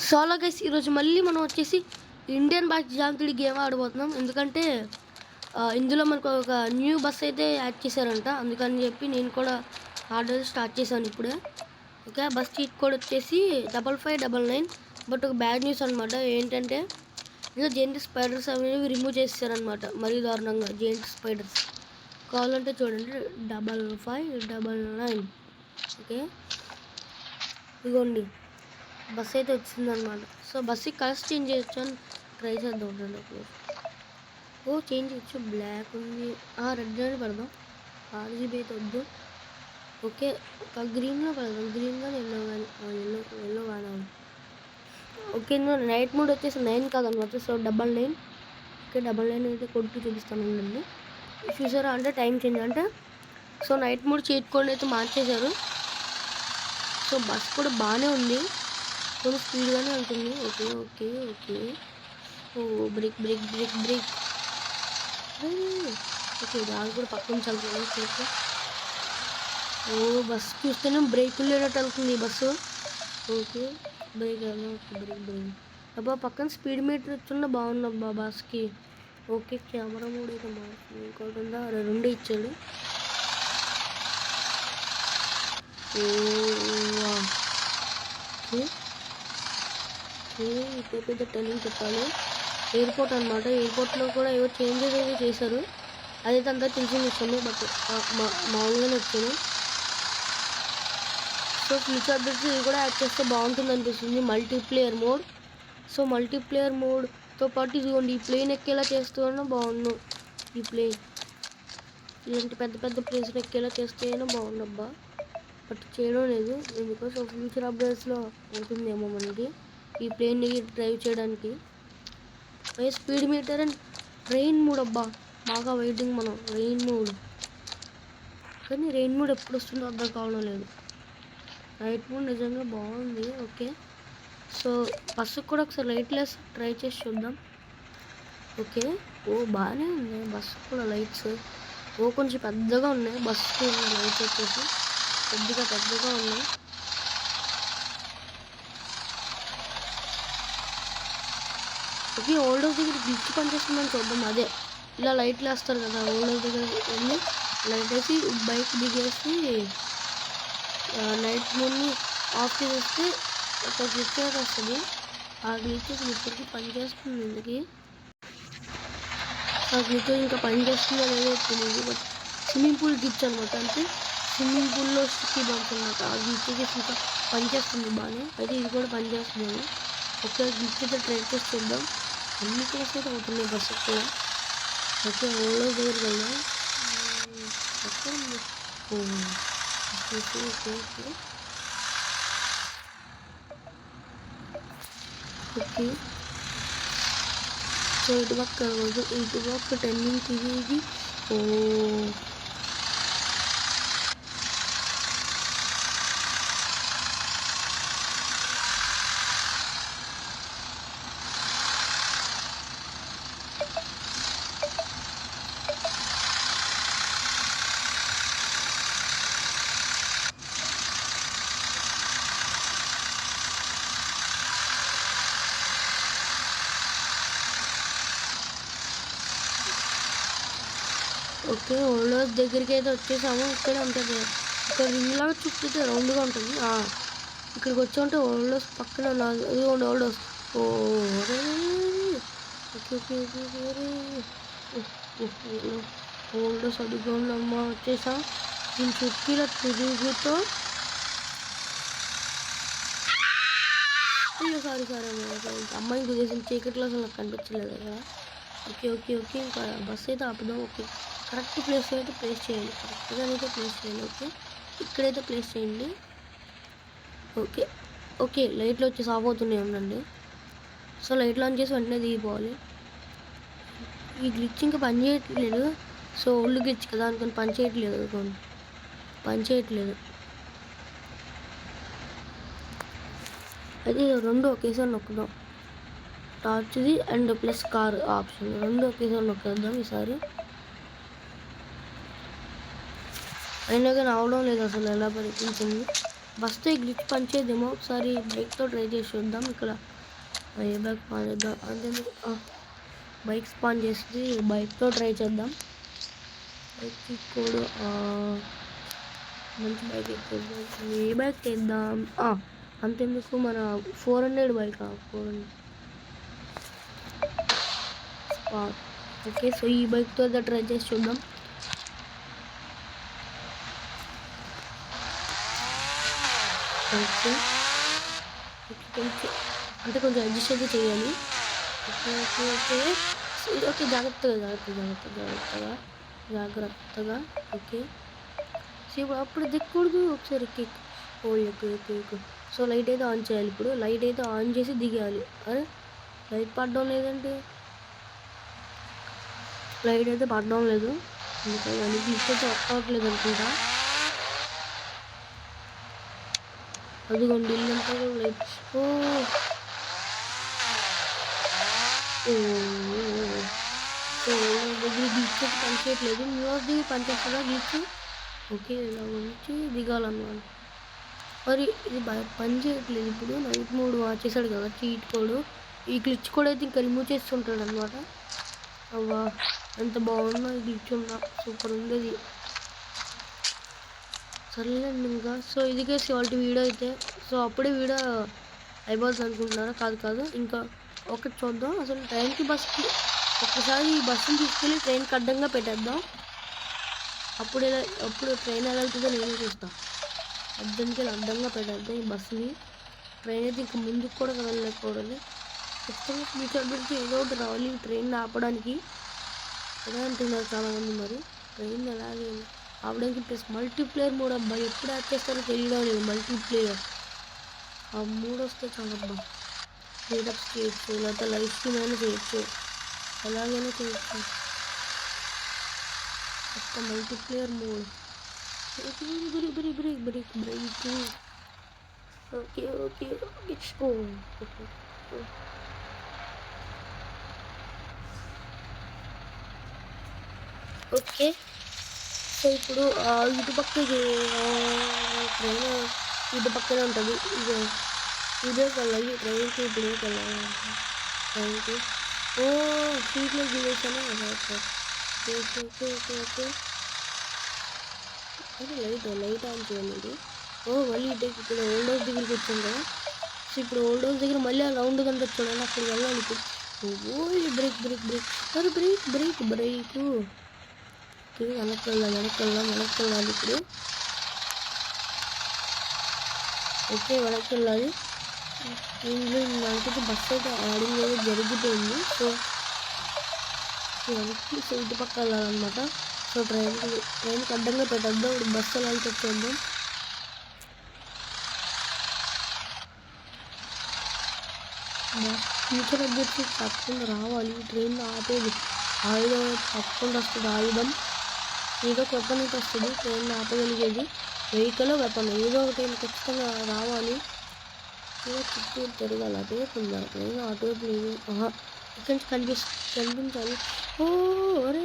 Solo guys ఈరోజు మళ్ళీ మనం వచ్చేసి ఇండియన్ బైక్ జాంతిడి గేమ్ ఆడబోతున్నాం. ఎందుకంటే ఇందులో మనకు ఒక న్యూ బస్ అయితే యాడ్ చేశారంట. అందుకని చెప్పి నేను కూడా ఆర్డర్ స్టార్ట్ చేశాను ఇప్పుడే. ఓకే, బస్ చీట్ కోడ్ వచ్చేసి 5599. బట్ ఒక బ్యాడ్ న్యూస్ అనమాట. ఏంటంటే ఇంకా జెయింట్ స్పైడర్స్ అనేవి రిమూవ్ చేశారనమాట. మరీ దారుణంగా జెయింట్ స్పైడర్స్. కావాలంటే చూడండి 5599. ఓకే, ఇదిగోండి బస్ అయితే వచ్చిందనమాట. సో బస్కి కలర్స్ చేంజ్ చేయొచ్చు అని ట్రై చేద్దాం అప్పుడు. ఓ చేంజ్ చేయొచ్చు, బ్లాక్ ఉంది, రెడ్ అని పెడదాం. RGB అయితే వద్దు. ఓకే, ఒక గ్రీన్లో పెడదాం. గ్రీన్ కానీ ఎల్లో కానీ ఎల్లో కానీ. ఓకే, నైట్ మోడ్ వచ్చేసి 9 కాదనమాట. సో 99. ఓకే, 99 అయితే కొడుకు చూపిస్తాను ఉండండి. చూసారా అంటే టైం చేంజ్ అంటే. So night mode cheat code అయితే మార్చేశారు. సో బస్ కూడా బాగానే ఉంది, కొంచెం స్పీడ్గానే ఉంటుంది. Okay okay okay. Oh break break break break. Okay, దాని కూడా పక్కన చల్లుతుంది. ఓ బస్సు చూస్తేనే బ్రేకులు లేనట్టు వెళ్తుంది ఈ bus. Okay, break okay break break. అబ్బా పక్కన స్పీడ్ మీటర్ ఇచ్చున్న బాగుందబ్బా బస్కి. ఓకే, కెమెరా మూడు అయితే బాగుంది. ఇంకోటి ఉందా, 2 ఇచ్చాడు. ఇప్పుడు పెద్ద టెలింగ్ చెప్పాలి. ఎయిర్పోర్ట్ అనమాట. ఎయిర్పోర్ట్లో కూడా ఏవో చేంజెస్ అయితే చేశారు. అదైతే అంతా తెలిసిన విషయమే. బట్ మామూలుగానే వచ్చాను. సో ఫ్యూచర్ అప్డేట్స్ ఇది కూడా యాడ్ చేస్తే బాగుంటుంది అనిపిస్తుంది. Multiplayer mode. సో మల్టీప్లేయర్ మోడ్తో పాటు ఇదిగోండి ఈ ప్లేన్ ఎక్కేలా చేస్తూనే బాగుండు. ఈ ప్లేన్ ఇలాంటి పెద్ద పెద్ద ప్లేస్ ఎక్కేలా చేస్తేనే బాగుండబ్బా. బట్ చేయడం లేదు ఎందుకో. సో ఫ్యూచర్ అప్డేట్స్లో ఉంటుందేమో మనకి ఈ ప్లేన్ని డ్రైవ్ చేయడానికి. Speed metre and rain mode అబ్బా బాగా వెయిటింగ్ మనం. రెయిన్ మోడ్ కానీ రెయిన్ మోడ్ ఎప్పుడు వస్తుందో అర్థం కావడం లేదు. నైట్ మోడ్ నిజంగా బాగుంది. ఓకే, సో బస్సుకు కూడా ఒకసారి లైట్ లెస్ ట్రై చేసి చూద్దాం. ఓకే, ఓ బాగానే ఉంది బస్సుకు కూడా లైట్స్. ఓ కొంచెం పెద్దగా ఉన్నాయి బస్సుకి లైట్స్ వచ్చేసి పెద్దగా ఉన్నాయి. ఓకే, ఓల్డ్ హౌస్ దగ్గర గ్లిచ్ పనిచేస్తుందని చూద్దాం. అదే ఇలా లైట్లు వేస్తారు కదా, ఓల్డ్ హౌస్ దగ్గర వెళ్ళి లైట్ వేసి బైక్ దిగేసి నైట్ మోడ్ని ఆఫ్ చేసేస్తే ఒక గ్లిచ్ అయితే వస్తుంది. ఆ గ్లిచెస్ ఇప్పటికి పనిచేస్తుంది. ఇందుకి ఆ గ్లిచ్ ఇంకా పనిచేస్తుందో లేదో తెలియదు. బట్ స్విమ్మింగ్ పూల్ గ్లిచ్ అనమాట. అంటే స్విమ్మింగ్ పూల్లో స్టిక్కీ బాంబ్స్ అనమాట. ఆ గ్లిచ్కి ఇంకా పనిచేస్తుంది బాగానే. అయితే ఇది కూడా పనిచేస్తుంది. ఒక గ్లిచ్ అయితే ట్రై చేసి చూద్దాం. అన్ని కేసు అయితే అవుతున్నాయి బస్సు కూడా. ఓకే, ఓలో దగ్గరికి వెళ్దాం. Okay okay okay okay. So ఇటుపక్క టర్నింగ్ తిరిగి ఓకే, ఓల్డ్ హౌస్ దగ్గరికి అయితే వచ్చేసాము. ఇక్కడే ఉంటుంది. ఇక్కడ రింగ్లాగా చుట్టూ రౌండ్గా ఉంటుంది. ఇక్కడికి వచ్చి ఉంటే ఓల్డ్ హౌస్ పక్కన ఇదిగోండి old house. Okay okay old house అదిగోండి అమ్మ వచ్చేసా. దీని చుట్టూ తిరుగుతో అయ్యో సారీ అమ్మాయిని గుద్దేసిన చీకట్లో అసలు నాకు కనిపించలేదు కదా. ఓకే ఓకే ఓకే, ఇంకా బస్ అయితే ఆపుదాం. ఓకే, కరెక్ట్ ప్లేస్ అయితే ప్లేస్ చేయండి. కరెక్ట్గానైతే ప్లేస్ చేయండి. ఓకే, ఇక్కడైతే ప్లేస్ చేయండి. ఓకే ఓకే, లైట్లు వచ్చేసి ఆఫ్ అవుతున్నాయి ఉండండి. సో లైట్లు ఆన్ చేసి వెంటనే దిగిపోవాలి. ఈ గ్లిచ్ ఇంకా పని చేయట్లేదు. సో ఓల్డ్ గ్లిచ్ కదా అనుకుని పని చేయట్లేదు. అయితే 2 ఒకేసారి నొక్కుదాం. టార్చ్ది అండ్ ప్లస్ కార్ ఆప్షన్ 2 ఒకేసారి నొక్కేద్దాం ఈసారి. అయినా కానీ అవడం లేదు అసలు. ఎలా పరిపించింది వస్తే గ్లిచ్ పనిచేద్దామో ఒకసారి బైక్తో ట్రై చేసి చూద్దాం. ఇక్కడ ఏ బైక్ స్పాన్ చేద్దాం అంటే బైక్ స్పాన్ చేసి బైక్తో ట్రై చేద్దాం. బైక్ కూడా మంచి బైక్ ఎక్కిద్దాం. ఏ బైక్ తెద్దాం? అంతెందుకు మన 400 బైక్ 400 స్పాన్. ఓకే, సో ఈ బైక్తో ట్రై చేసి చూద్దాం. ఓకే, అంటే కొంచెం అడ్జస్ట్ అయితే చేయాలి. ఓకే ఓకే ఓకే ఓకే జాగ్రత్తగా. ఓకే, సో అప్పుడు దిక్కకూడదు. ఒకసారి కేక్ ఎక్కు. సో లైట్ అయితే ఆన్ చేయాలి. ఇప్పుడు లైట్ అయితే ఆన్ చేసి దిగాలి. అరే లైట్ పడడం లేదంటే లైట్ అయితే పడడం లేదు. అందుకని గ్లిచ్ అయితే అవ్వట్లేదు అనుకుంటా. అదిగోండి ఇల్లంతా లైట్. దగ్గర గ్లిచ్ అయితే పనిచేయట్లేదు. న్యూస్ దిగి పనిచేస్తుందా గ్లిచ్? ఓకే, ఇలా ఉంచి దిగాలన్నమాట. మరి ఇది పని చేయట్లేదు. ఇప్పుడు నైట్ మోడ్ మార్చేసాడు కదా చీట్ కోడ్. ఈ గ్లిచ్ కోడ్ అయితే ఇంకా రిమూవ్ చేస్తుంటాడు అనమాట. అవ్వా ఎంత బాగుందో ఈ గ్లిచ్ ఉన్నా, సూపర్ ఉండేది. సర్లేండి ఇంకా. సో ఇది కేసు వాళ్ళ వీడియో అయితే. సో అప్పుడే వీడియో అయిపోతుంది అనుకుంటున్నారా? కాదు, ఇంకా ఒకటి చూద్దాం. అసలు ట్రైన్కి బస్కి ఒక్కసారి ఈ బస్సుని తీసుకెళ్ళి ట్రైన్కి అడ్డంగా పెట్టేద్దాం. అప్పుడు ట్రైన్ ఎలా వెళ్తుందో నేను చూస్తాను. అడ్డంగా పెట్టేద్దాం ఈ బస్సుని. ట్రైన్ అయితే ఇంకా ముందుకు కూడా కదలలేకపోవడం. ఖచ్చితంగా ఫ్యూచర్ గురించి ఏదో ఒకటి రావాలి ట్రైన్ ఆపడానికి. అదే అంటున్నారు చాలామంది. మరి ట్రైన్ అలాగే ఆపడానికి ప్లస్ మల్టీప్లేయర్ మోడ్ అబ్బా, ఎప్పుడు యాడ్ చేస్తారో తెలియడం లేదు. మల్టీప్లేయర్ ఆ మూడు వస్తే చాలబ్బా. స్పీడప్స్ చేయొచ్చు, లేకపోతే లైఫ్ స్ట్రీమ్ అయినా చేయొచ్చు, ఎలాగైనా చేయొచ్చు. ఒక్క multiplayer mode. Break. Okay okay, so ఇప్పుడు ఇటు పక్కకి ట్రైన్ ఇటు పక్కనే ఉంటుంది. ఇదేకి వెళ్ళాలి ట్రైన్కి. ఇప్పుడే వెళ్ళాలి ట్రైన్కి. సీట్లో దిగేసాను. ఓకే అది లైట్ ఆన్ చేయండి. మళ్ళీ ఇటేకి ఇక్కడ ఓల్డ్ హౌస్ దగ్గరికి వచ్చాం కదా. సో ఇప్పుడు ఓల్డ్ హౌస్ దగ్గర మళ్ళీ ఆ రౌండ్ కనిపించాడు. అక్కడ వెళ్ళాలి ఇప్పుడు. బ్రేక్. సరే బ్రేక్. వెనక్కి వెళ్ళాలి ఇప్పుడు. ఓకే, వెనక్కి వెళ్ళాలి. మనకి బస్సు అయితే యాడింగ్ అనేది జరుగుతుంది. సో వెనక్కి ఇటు పక్క వెళ్ళాలన్నమాట. సో ట్రైన్కి అడ్డంగా పెట్టద్దాం. ఇప్పుడు బస్సు వెళ్ళాలి తెచ్చేద్దాం. ఫ్యూచర్ అప్డేట్స్ తప్పకుండా రావాలి. ట్రైన్ ఆపేది ఆయుధం తప్పకుండా వస్తుంది. ఆయుధం ఏదో ఒక వెపన్ అయితే వస్తుంది. ట్రైన్ ఆపగలిగేది వెహికల్ వెపన్ ఏదో ఒకటి ఖచ్చితంగా రావాలి. ఏదో చుట్టూ తిరగాలి. అదే పొందాలి. ట్రైన్ అటువైపు లేదు. ఇక్కడి నుంచి కనిపించాలి. అరే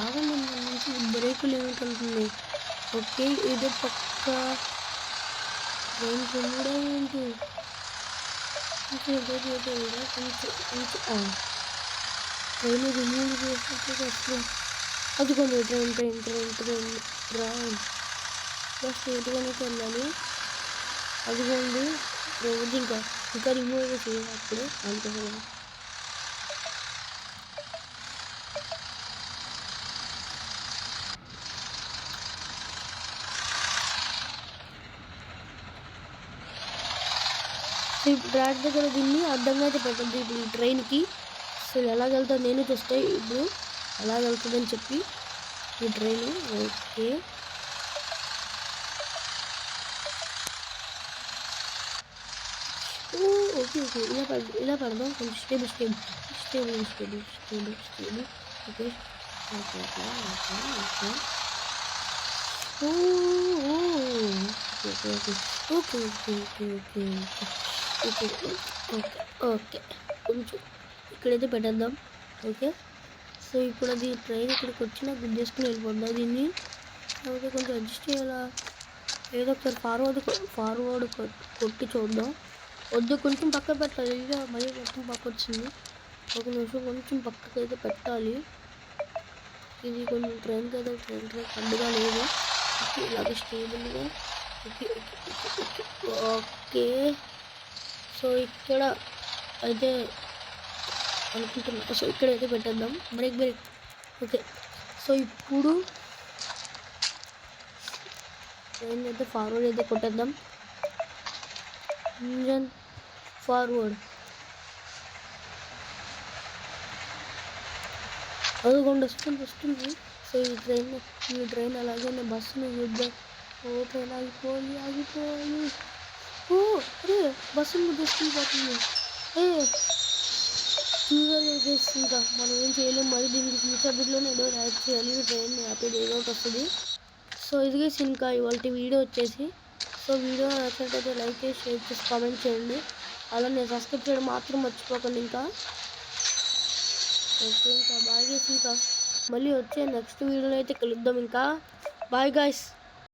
ఆగండి, మన నుంచి బ్రేకులు ఏమిటంటుంది. ఓకే, ఏదో పక్క ట్రైన్ పొందడం ఏంటి. కొంచెం ట్రైన్ రిమూవ్ చేసినట్టు వస్తుంది. అదిగోండి ట్రైన్ స్ట్రేట్గానే వెళ్ళాలి. అదిగోండి రోజు ఇంకా రిమూవ్ చేయాలి. అప్పుడు అంతే కదా. ట్రాక్ దగ్గర దీన్ని అడ్డంగా అయితే పెట్టద్దు ఇప్పుడు ఈ ట్రైన్కి. సో ఎలాగెళ్తుంది నేను చూస్తే ఇప్పుడు ఎలాగెళ్తుందని చెప్పి ఈ ట్రైన్. ఓకే ఇలా పడదాం. కొంచెం స్టేబుల్. ఓకే ఓకే కొంచెం ఇక్కడైతే పెట్టేద్దాం. ఓకే, సో ఇప్పుడు అది ట్రైన్ ఇక్కడికి వచ్చినా గుద్దేసుకుని వెళ్ళిపోద్దాం. దీన్ని ఓకే కొంచెం అడ్జస్ట్ చేయాలా. ఏదో ఒకసారి ఫార్వర్డ్ కొట్టి చూద్దాం. వద్దు, కొంచెం పక్క పెట్టాలి. ఇక మళ్ళీ మొత్తం పక్క వచ్చింది. ఒక నిమిషం కొంచెం పక్కకి అయితే పెట్టాలి. ఇది కొంచెం ట్రైన్ ట్రాక్ అడ్డుగా లేదు. ఇలాగే స్టేబుల్గా. ఓకే. సో ఇక్కడ అయితే అనుకుంటున్నా. సో ఇక్కడైతే పెట్టేద్దాం. బ్రేక్. ఓకే. సో ఇప్పుడు ట్రైన్ అయితే ఫార్వర్డ్ అయితే కొట్టేద్దాం. Engine forward. అదిగోండి వస్తుంది. సో ఈ ట్రైన్ అలాగే బస్సుని చూద్దాం. ఓ ట్రైన్ ఆగిపోవాలి. ఓ అరే బస్సును తీసుకెళ్ళిపోతుంది. చూడాలి. ఇంకా మనం ఏం చేయలేము. మరి దీనికి ఫ్యూచర్ బిట్లోనే ఏదో యాడ్ చేయాలి. ట్రైన్ ఆపేది ఏదో ఒకటి వస్తుంది. సో ఇది ఇంకా ఇవాళ వీడియో వచ్చేసి. సో వీడియో నచ్చినట్టయితే లైక్ చేసి, షేర్ చేసి, కామెంట్ చేయండి. అలానే సబ్స్క్రైబ్ చేయడం మాత్రం మర్చిపోకండి. ఇంకా ఓకే, ఇంకా బాయ్ గైస్. ఇంకా మళ్ళీ వచ్చే నెక్స్ట్ వీడియోలో అయితే కలుద్దాం. ఇంకా బాయ్ గైస్.